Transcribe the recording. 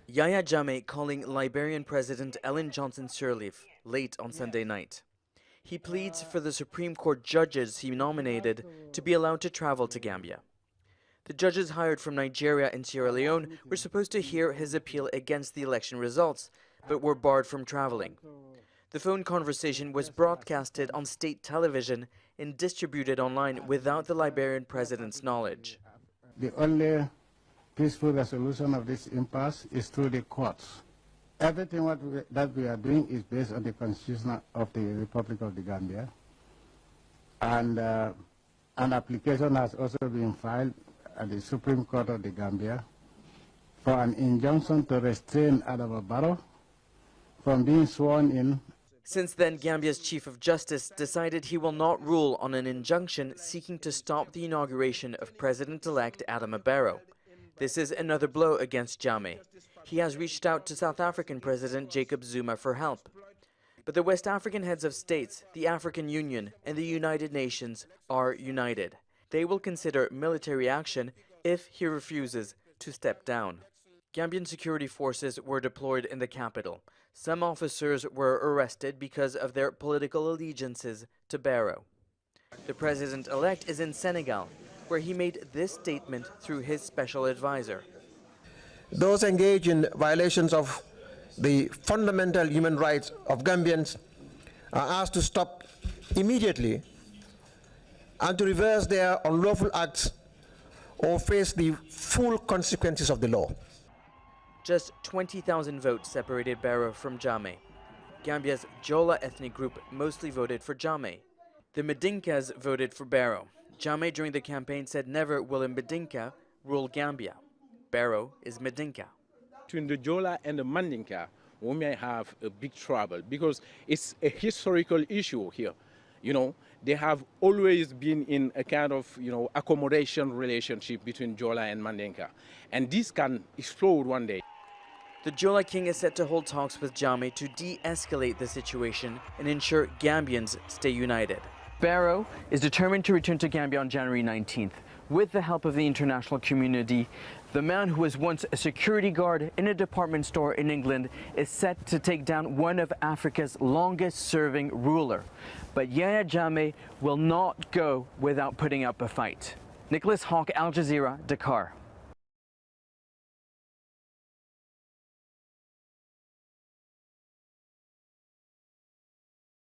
Yahya Jammeh calling Liberian President Ellen Johnson Sirleaf late on Sunday night. He pleads for the Supreme Court judges he nominated to be allowed to travel to Gambia. The judges hired from Nigeria and Sierra Leone were supposed to hear his appeal against the election results, but were barred from traveling. The phone conversation was broadcasted on state television and distributed online without the Liberian president's knowledge. The only peaceful resolution of this impasse is through the courts. Everything that we are doing is based on the Constitution of the Republic of the Gambia. And an application has also been filed at the Supreme Court of the Gambia for an injunction to restrain Adama Barrow from being sworn in. Since then, Gambia's Chief of Justice decided he will not rule on an injunction seeking to stop the inauguration of President-elect Adama Barrow. This is another blow against Jammeh. He has reached out to South African President Jacob Zuma for help. But the West African heads of states, the African Union, and the United Nations are united. They will consider military action if he refuses to step down. Gambian security forces were deployed in the capital. Some officers were arrested because of their political allegiances to Barrow. The president-elect is in Senegal, where he made this statement through his special advisor. Those engaged in violations of the fundamental human rights of Gambians are asked to stop immediately and to reverse their unlawful acts or face the full consequences of the law. Just 20,000 votes separated Barrow from Jammeh. Gambia's Jola ethnic group mostly voted for Jammeh. The Mandinkas voted for Barrow. Jammeh during the campaign said never will a Mandinka rule Gambia. Barrow is Mandinka. Between the Jola and the Mandinka, we may have a big trouble because it's a historical issue here. You know, they have always been in a kind of, accommodation relationship between Jola and Mandinka. And this can explode one day. The Jola king is set to hold talks with Jammeh to de-escalate the situation and ensure Gambians stay united. Barrow is determined to return to Gambia on January 19th. With the help of the international community, the man who was once a security guard in a department store in England is set to take down one of Africa's longest-serving ruler. But Yahya Jammeh will not go without putting up a fight. Nicholas Hawk, Al Jazeera, Dakar.